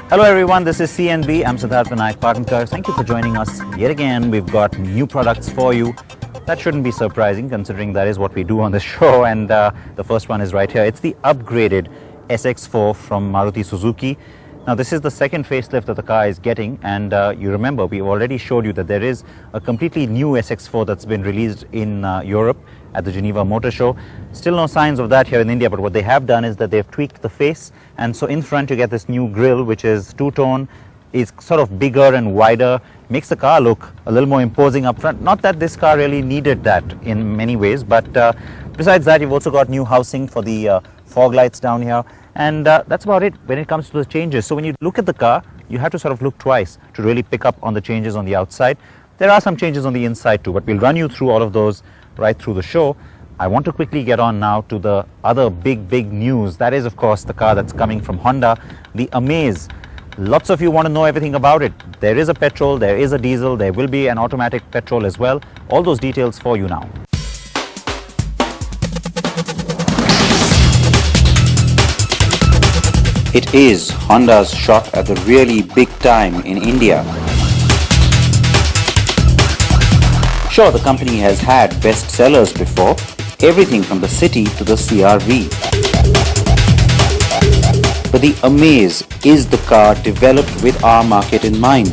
Hello everyone, this is CNB. I'm Siddharth Vinayak Patankar. Thank you for joining us yet again. We've got new products for you. That shouldn't be surprising considering that is what we do on this show, and the first one is right here. It's the upgraded SX4 from Maruti Suzuki. Now this is the second facelift that the car is getting, and you remember we've already showed you that there is a completely new SX4 that's been released in Europe at the Geneva Motor Show. Still no signs of that here in India, but what they have done is that they've tweaked the face, and so in front you get this new grille which is two-tone, is sort of bigger and wider, makes the car look a little more imposing up front. Not that this car really needed that in many ways, but besides that you've also got new housing for the fog lights down here, and that's about it when it comes to the changes. So when you look at the car, you have to sort of look twice to really pick up on the changes on the outside. There are some changes on the inside too, but we'll run you through all of those right through the show. I want to quickly get on now to the other big news. That is, of course, the car that's coming from Honda, the Amaze. Lots of you want to know everything about it. There is a petrol, there is a diesel, there will be an automatic petrol as well. All those details for you now. It is Honda's shot at the really big time in India. Sure, the company has had best sellers before, everything from the City to the CR-V. But the Amaze is the car developed with our market in mind.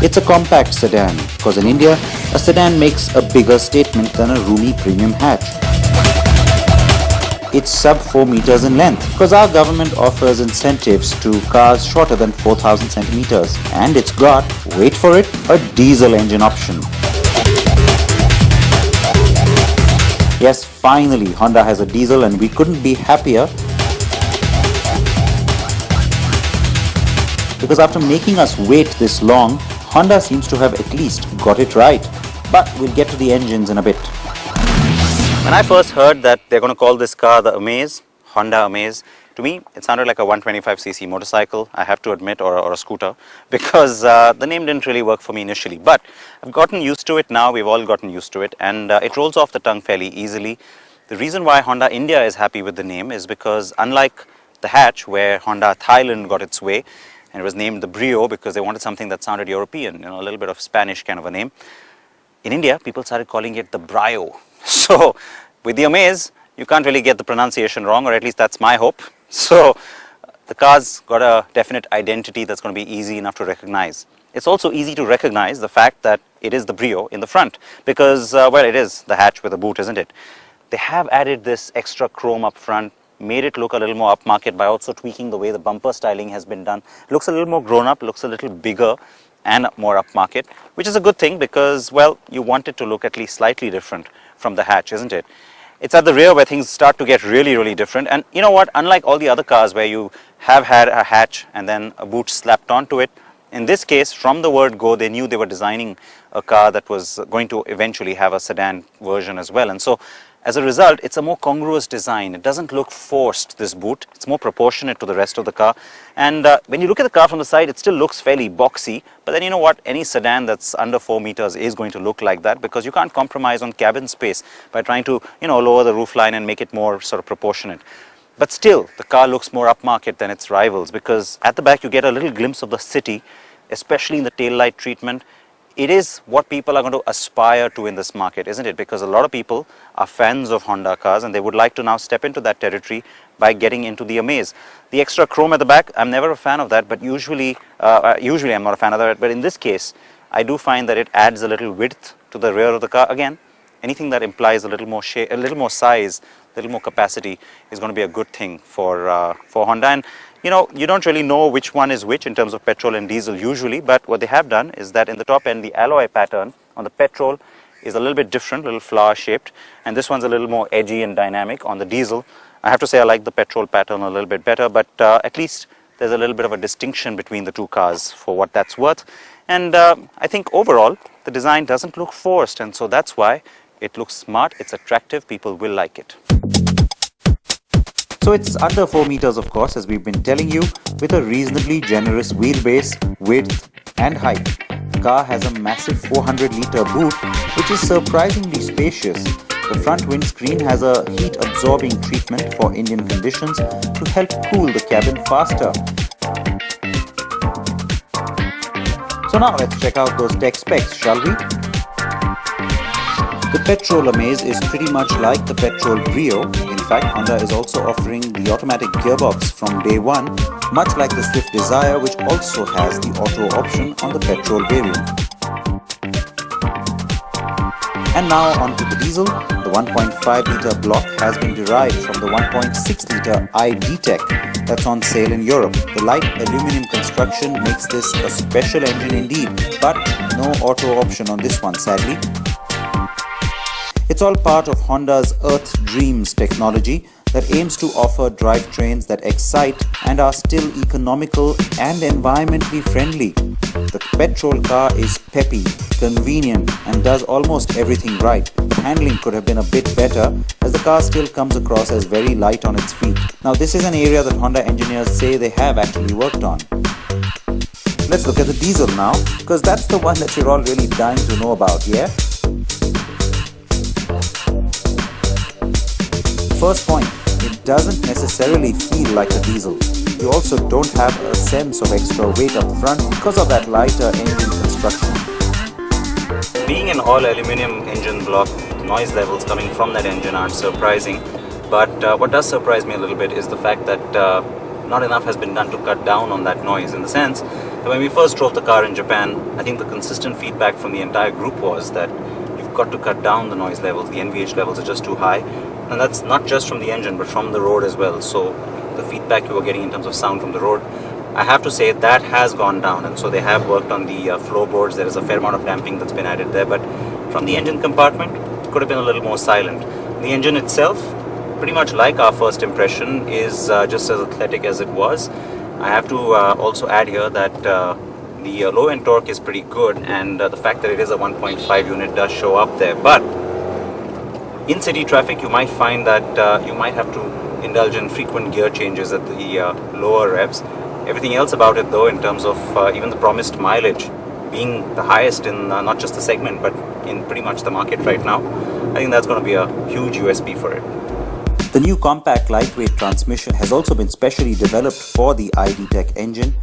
It's a compact sedan, because in India, a sedan makes a bigger statement than a roomy premium hatch. It's sub 4 meters in length, because our government offers incentives to cars shorter than 4,000 centimeters. And it's got, wait for it, a diesel engine option. Yes, finally, Honda has a diesel, and we couldn't be happier, because after making us wait this long, Honda seems to have at least got it right. But we'll get to the engines in a bit. When I first heard that they're going to call this car the Amaze, Honda Amaze, to me it sounded like a 125cc motorcycle, I have to admit, or a scooter, because the name didn't really work for me initially. But I've gotten used to it now, we've all gotten used to it, and it rolls off the tongue fairly easily. The reason why Honda India is happy with the name is because, unlike the hatch where Honda Thailand got its way, and it was named the Brio because they wanted something that sounded European, a little bit of Spanish kind of a name, in India people started calling it the Brio. So with the Amaze, you can't really get the pronunciation wrong, or at least that's my hope. So the car's got a definite identity that's going to be easy enough to recognize. It's also easy to recognize the fact that it is the Brio in the front, because, well, it is the hatch with a boot, isn't it? They have added this extra chrome up front, made it look a little more upmarket by also tweaking the way the bumper styling has been done. It looks a little more grown up, looks a little bigger and more upmarket, which is a good thing because, well, you want it to look at least slightly different from the hatch, isn't it? It's at the rear where things start to get really different. And you know what, unlike all the other cars where you have had a hatch and then a boot slapped onto it, in this case, from the word go, they knew they were designing a car that was going to eventually have a sedan version as well. And so as a result, it's a more congruous design. It doesn't look forced, this boot. It's more proportionate to the rest of the car. And when you look at the car from the side, it still looks fairly boxy. But then you know what? Any sedan that's under 4 meters is going to look like that, because you can't compromise on cabin space by trying to, lower the roofline and make it more sort of proportionate. But still, the car looks more upmarket than its rivals, because at the back you get a little glimpse of the city, especially in the tail light treatment. It is what people are going to aspire to in this market, isn't it? Because a lot of people are fans of Honda cars and they would like to now step into that territory by getting into the Amaze. The extra chrome at the back, I'm never a fan of that, but usually I'm not a fan of that. But in this case, I do find that it adds a little width to the rear of the car. Again, anything that implies a little more shape, a little more size, a little more capacity is going to be a good thing for Honda. And you don't really know which one is which in terms of petrol and diesel usually, but what they have done is that in the top end, the alloy pattern on the petrol is a little bit different, a little flower shaped, and this one's a little more edgy and dynamic. On the diesel, I have to say I like the petrol pattern a little bit better, but at least there's a little bit of a distinction between the two cars for what that's worth. And I think overall, the design doesn't look forced, and so that's why it looks smart, it's attractive, people will like it. So it's under 4 meters, of course, as we've been telling you, with a reasonably generous wheelbase, width and height. The car has a massive 400-litre boot, which is surprisingly spacious. The front windscreen has a heat-absorbing treatment for Indian conditions to help cool the cabin faster. So now let's check out those tech specs, shall we? The petrol Amaze is pretty much like the petrol Brio. In fact, Honda is also offering the automatic gearbox from day one, much like the Swift Desire, which also has the auto option on the petrol variant. And now onto the diesel. The 1.5-litre block has been derived from the 1.6-litre iD-Tech that's on sale in Europe. The light aluminum construction makes this a special engine indeed, but no auto option on this one, sadly. It's all part of Honda's Earth Dreams technology that aims to offer drivetrains that excite and are still economical and environmentally friendly. The petrol car is peppy, convenient, and does almost everything right. The handling could have been a bit better, as the car still comes across as very light on its feet. Now, this is an area that Honda engineers say they have actually worked on. Let's look at the diesel now, because that's the one that you're all really dying to know about, yeah? First point, it doesn't necessarily feel like a diesel. You also don't have a sense of extra weight up front because of that lighter engine construction. Being an all-aluminium engine block, the noise levels coming from that engine aren't surprising. But what does surprise me a little bit is the fact that not enough has been done to cut down on that noise, in the sense that when we first drove the car in Japan, I think the consistent feedback from the entire group was that you've got to cut down the noise levels. The NVH levels are just too high. And that's not just from the engine, but from the road as well. So the feedback you were getting in terms of sound from the road, I have to say that has gone down. And so they have worked on the floorboards. There is a fair amount of damping that's been added there. But from the engine compartment, it could have been a little more silent. The engine itself, pretty much like our first impression, is just as athletic as it was. I have to also add here that the low-end torque is pretty good. And the fact that it is a 1.5 unit does show up there. But in city traffic, you might find that you might have to indulge in frequent gear changes at the lower revs. Everything else about it, though, in terms of even the promised mileage being the highest in not just the segment, but in pretty much the market right now, I think that's going to be a huge USP for it. The new compact lightweight transmission has also been specially developed for the iD-Tech engine.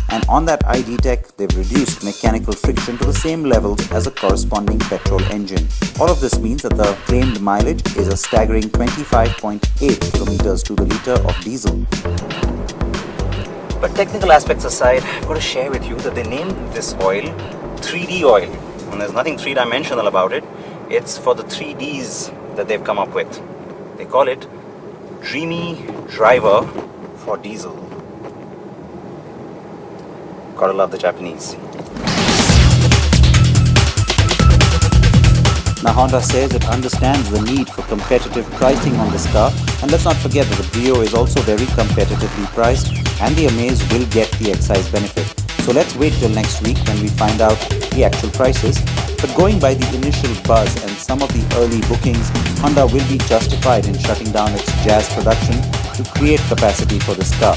And on that iD-Tech, they've reduced mechanical friction to the same levels as a corresponding petrol engine. All of this means that the claimed mileage is a staggering 25.8 kilometers to the litre of diesel. But technical aspects aside, I've got to share with you that they named this oil 3D oil. And there's nothing three-dimensional about it. It's for the 3Ds that they've come up with. They call it Dreamy Driver for Diesel. Gotta love the Japanese. Now, Honda says it understands the need for competitive pricing on this car, and let's not forget that the Brio is also very competitively priced, and the Amaze will get the excise benefit. So let's wait till next week when we find out the actual prices. But going by the initial buzz and some of the early bookings, Honda will be justified in shutting down its Jazz production to create capacity for this car.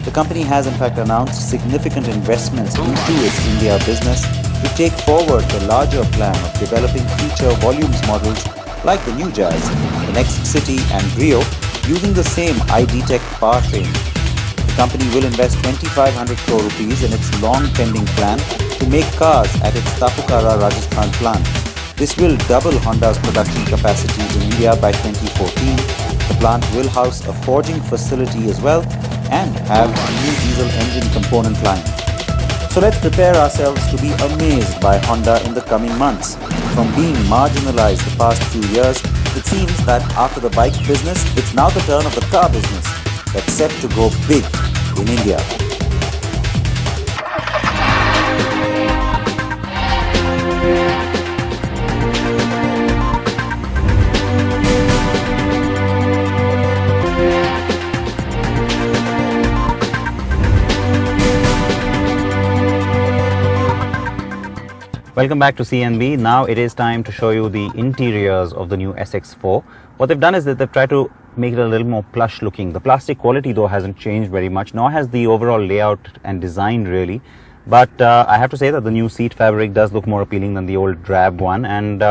The company has in fact announced significant investments into its India business to take forward the larger plan of developing future volumes models like the new Jazz, the next City and Brio using the same iD-Tech powertrain. The company will invest 2,500 crore rupees in its long pending plan to make cars at its Tapukara, Rajasthan plant. This will double Honda's production capacity in India by 2014. The plant will house a forging facility as well and have a new diesel engine component line. So let's prepare ourselves to be amazed by Honda in the coming months. From being marginalized the past few years, it seems that after the bike business, it's now the turn of the car business that's set to go big in India. Welcome back to CNB. Now it is time to show you the interiors of the new SX4. What they've done is that they've tried to make it a little more plush looking. The plastic quality though hasn't changed very much, nor has the overall layout and design really. But I have to say that the new seat fabric does look more appealing than the old drab one, and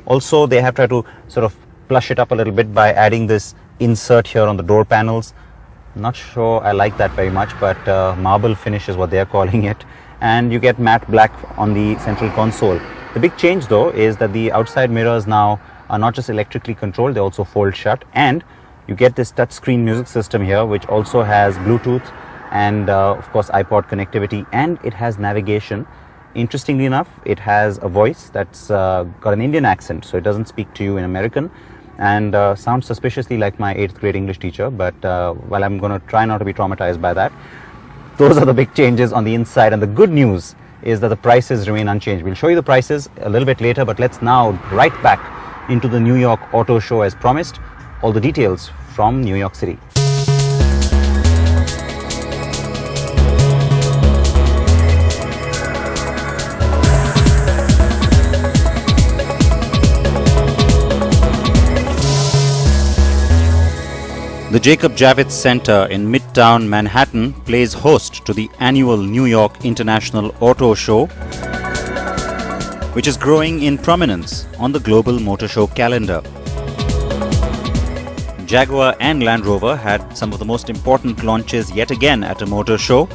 also they have tried to sort of plush it up a little bit by adding this insert here on the door panels. Not sure I like that very much, but marble finish is what they are calling it. And you get matte black on the central console. The big change though is that the outside mirrors now are not just electrically controlled, they also fold shut, and you get this touchscreen music system here, which also has Bluetooth and of course iPod connectivity, and it has navigation. Interestingly enough, it has a voice that's got an Indian accent, so it doesn't speak to you in American, and sounds suspiciously like my 8th grade English teacher, but well, I'm going to try not to be traumatized by that. Those are the big changes on the inside, and the good news is that the prices remain unchanged. We'll show you the prices a little bit later, but let's now right back into the New York Auto Show as promised. All the details from New York City. The Jacob Javits Center in Midtown Manhattan plays host to the annual New York International Auto Show, which is growing in prominence on the global motor show calendar. Jaguar and Land Rover had some of the most important launches yet again at a motor show,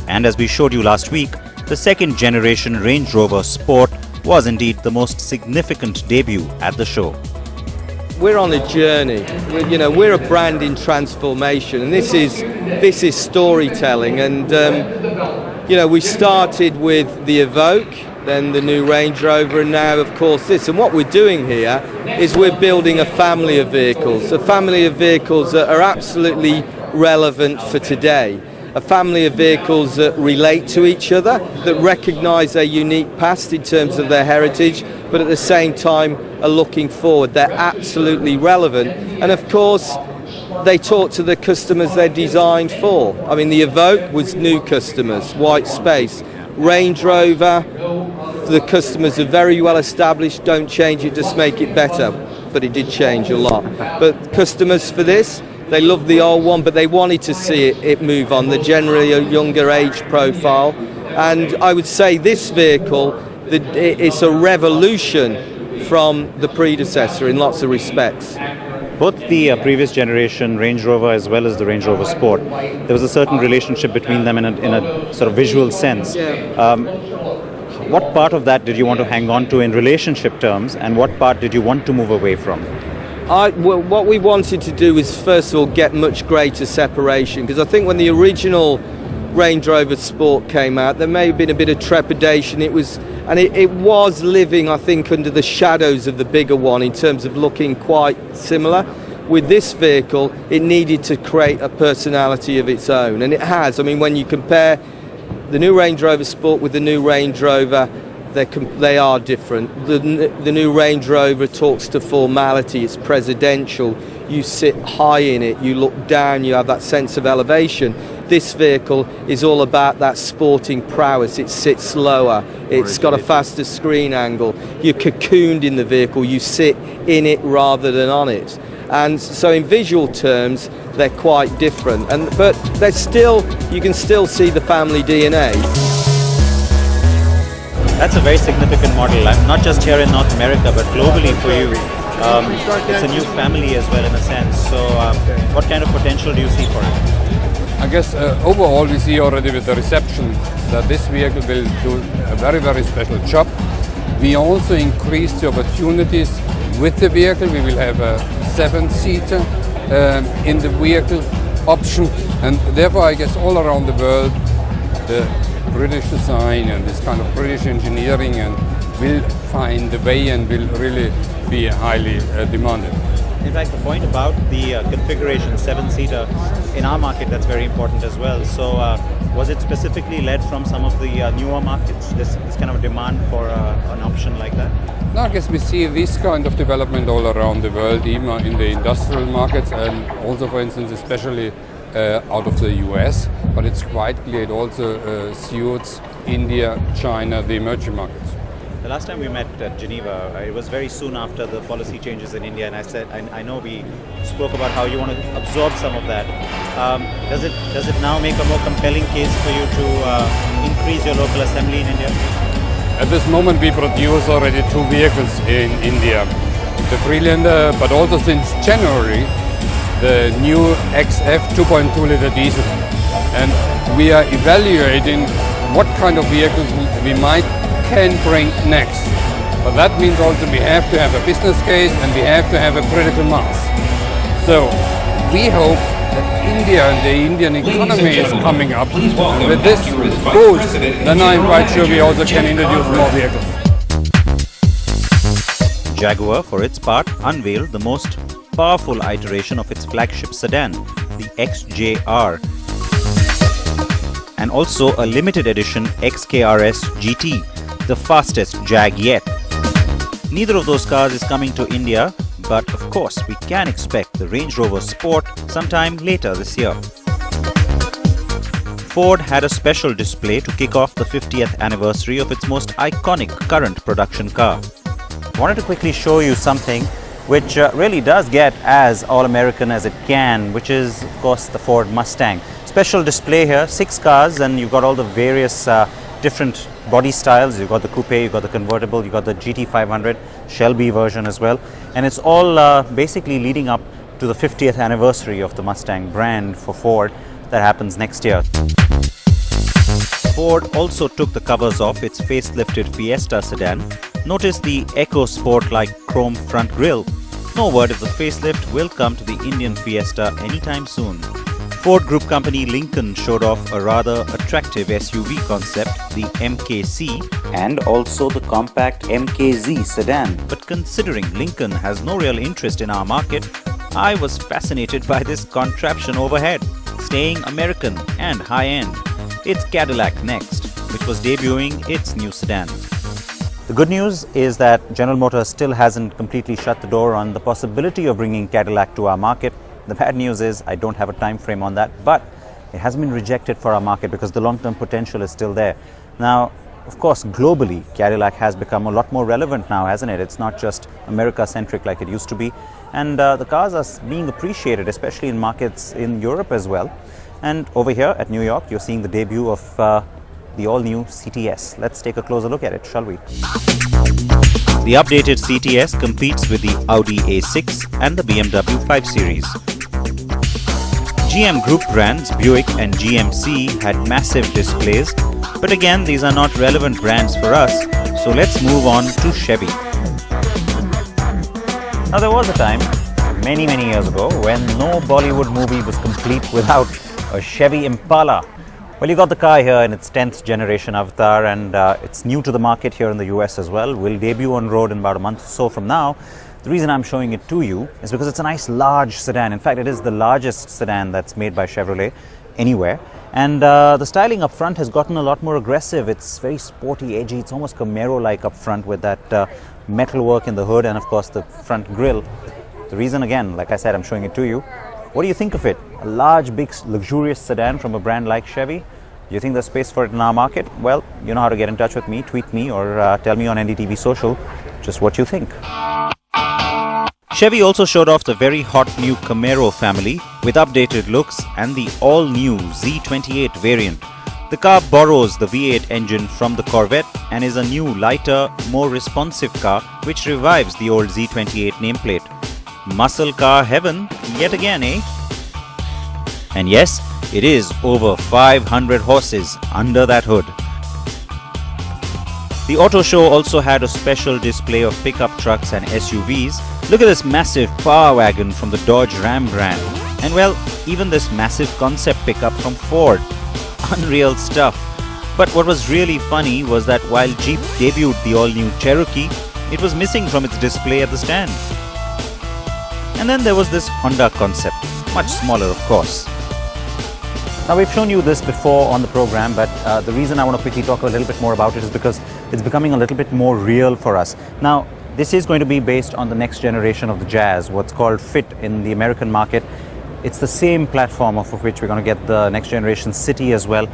and as we showed you last week, the second generation Range Rover Sport was indeed the most significant debut at the show. We're on a journey. We're a brand in transformation, and this is storytelling. And we started with the Evoque, then the new Range Rover, and now, of course, this. And what we're doing here is we're building a family of vehicles that are absolutely relevant for today. A family of vehicles that relate to each other, that recognise their unique past in terms of their heritage, but at the same time are looking forward. They're absolutely relevant. And of course, they talk to the customers they're designed for. I mean, the Evoque was new customers, white space. Range Rover, the customers are very well established, don't change it, just make it better. But it did change a lot. But customers for this, they love the old one, but they wanted to see it move on. They're generally a younger age profile. And I would say this vehicle, it's a revolution from the predecessor in lots of respects. Both the previous generation Range Rover as well as the Range Rover Sport, there was a certain relationship between them in a sort of visual sense. What part of that did you want to hang on to in relationship terms, and what part did you want to move away from? What we wanted to do is, first of all, get much greater separation, because I think when the original Range Rover Sport came out, there may have been a bit of trepidation. It was living, I think, under the shadows of the bigger one in terms of looking quite similar. With this vehicle, it needed to create a personality of its own, and it has. I mean, when you compare the new Range Rover Sport with the new Range Rover, they are different. The new Range Rover talks to formality, it's presidential, you sit high in it, you look down, you have that sense of elevation. This vehicle is all about that sporting prowess. It sits lower, it's got a faster screen angle, you're cocooned in the vehicle, you sit in it rather than on it. And so in visual terms, they're quite different. But you can still see the family DNA. That's a very significant model, not just here in North America, but globally for you. It's a new family as well in a sense. So what kind of potential do you see for it? I guess overall we see already with the reception that this vehicle will do a very, very special job. We also increase the opportunities with the vehicle. We will have a 7-seater in the vehicle option, and therefore I guess all around the world the British design and this kind of British engineering and will find a way and will really be highly demanded. In fact, the point about the configuration 7-seater in our market, that's very important as well. So was it specifically led from some of the newer markets, this kind of demand for an option like that? No, I guess we see this kind of development all around the world, even in the industrial markets, and also, for instance, especially out of the US. But it's quite clear it also suits India, China, the emerging markets. The last time we met at Geneva, it was very soon after the policy changes in India, and I said, I know we spoke about how you want to absorb some of that. Does it now make a more compelling case for you to increase your local assembly in India? At this moment we produce already 2 vehicles in India, the Freelander, but also since January, the new XF 2.2 liter diesel. And we are evaluating what kind of vehicles we can bring next. But that means also we have to have a business case and we have to have a critical mass. So we hope that India and the Indian economy is coming up. And with this boost, then I'm quite sure we also can introduce more vehicles. Jaguar, for its part, unveiled the most powerful iteration of its flagship sedan, the XJR, and also a limited edition XKRS GT, the fastest Jag yet. Neither of those cars is coming to India, but of course we can expect the Range Rover Sport sometime later this year. Ford had a special display to kick off the 50th anniversary of its most iconic current production car. I wanted to quickly show you something which really does get as all-American as it can, which is of course the Ford Mustang. Special display here, 6 cars, and you've got all the various different body styles. You've got the coupe, you've got the convertible, you've got the GT500 Shelby version as well, and it's all basically leading up to the 50th anniversary of the Mustang brand for Ford that happens next year. Ford also took the covers off its facelifted Fiesta sedan. Notice the Eco Sport-like chrome front grille. No word if the facelift will come to the Indian Fiesta anytime soon. Ford Group company Lincoln showed off a rather attractive SUV concept, the MKC, and also the compact MKZ sedan. But considering Lincoln has no real interest in our market, I was fascinated by this contraption overhead, staying American and high-end. It's Cadillac next, which was debuting its new sedan. The good news is that General Motors still hasn't completely shut the door on the possibility of bringing Cadillac to our market. The bad news is I don't have a time frame on that, but it hasn't been rejected for our market because the long-term potential is still there. Now, of course, globally, Cadillac has become a lot more relevant now, hasn't it? It's not just America-centric like it used to be. And the cars are being appreciated, especially in markets in Europe as well. And over here at New York, you're seeing the debut of the all-new CTS. Let's take a closer look at it, shall we? The updated CTS competes with the Audi A6 and the BMW 5 Series. GM Group brands Buick and GMC had massive displays, but again, these are not relevant brands for us, so let's move on to Chevy. Now, there was a time, many years ago, when no Bollywood movie was complete without a Chevy Impala. Well, you got the car here in its 10th generation avatar, and it's new to the market here in the US as well. Will debut on road in about a month or so from now. The reason I'm showing it to you is because it's a nice large sedan. In fact, it is the largest sedan that's made by Chevrolet anywhere. And the styling up front has gotten a lot more aggressive. It's very sporty, edgy. It's almost Camaro-like up front with that metal work in the hood and, of course, the front grille. The reason, again, like I said, I'm showing it to you. What do you think of it? A large, big, luxurious sedan from a brand like Chevy? Do you think there's space for it in our market? Well, you know how to get in touch with me. Tweet me or tell me on NDTV Social just what you think. Chevy also showed off the very hot new Camaro family with updated looks and the all-new Z28 variant. The car borrows the V8 engine from the Corvette and is a new, lighter, more responsive car which revives the old Z28 nameplate. Muscle car heaven yet again, eh? And yes, it is over 500 horses under that hood. The auto show also had a special display of pickup trucks and SUVs. Look at this massive power wagon from the Dodge Ram brand. And well, even this massive concept pickup from Ford. Unreal stuff. But what was really funny was that while Jeep debuted the all-new Cherokee, it was missing from its display at the stand. And then there was this Honda concept, much smaller of course. Now, we've shown you this before on the program, but the reason I want to quickly talk a little bit more about it is because it's becoming a little bit more real for us. Now, this is going to be based on the next generation of the Jazz, what's called Fit in the American market. It's the same platform off of which we're going to get the next generation City as well.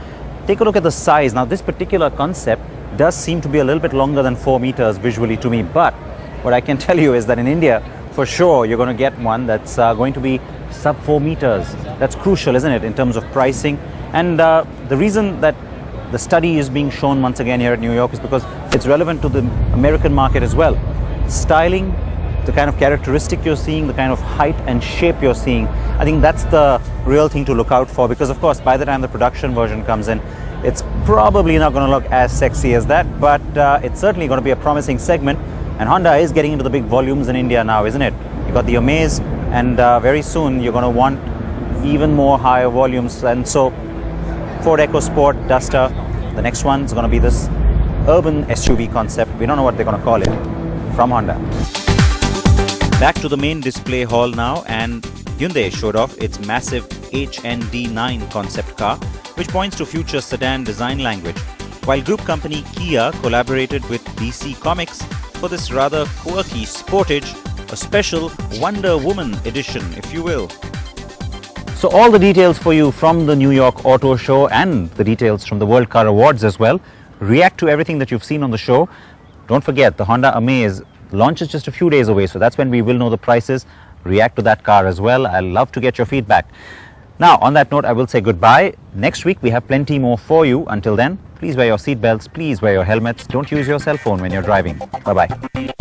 Take a look at the size. Now, this particular concept does seem to be a little bit longer than 4 meters visually to me, but what I can tell you is that in India, for sure, you're going to get one that's going to be sub 4 meters. That's crucial, isn't it, in terms of pricing? And the reason that the study is being shown once again here at New York is because it's relevant to the American market as well. Styling, the kind of characteristic you're seeing, the kind of height and shape you're seeing, I think that's the real thing to look out for, because of course by the time the production version comes in, it's probably not going to look as sexy as that, but it's certainly going to be a promising segment. And Honda is getting into the big volumes in India now, isn't it? You got the Amaze, and very soon you're going to want even more higher volumes. And so Ford EcoSport, Duster, the next one's going to be this urban SUV concept. We don't know what they're going to call it, from Honda. Back to the main display hall now, and Hyundai showed off its massive HND9 concept car, which points to future sedan design language, while group company Kia collaborated with DC Comics for this rather quirky sportage, a special Wonder Woman edition, if you will. So all the details for you from the New York Auto Show and the details from the World Car Awards as well. React to everything that you've seen on the show. Don't forget, the Honda Amaze launches just a few days away, so that's when we will know the prices. React to that car as well. I'll love to get your feedback. Now, on that note, I will say goodbye. Next week, we have plenty more for you. Until then, please wear your seatbelts, please wear your helmets. Don't use your cell phone when you're driving. Bye-bye.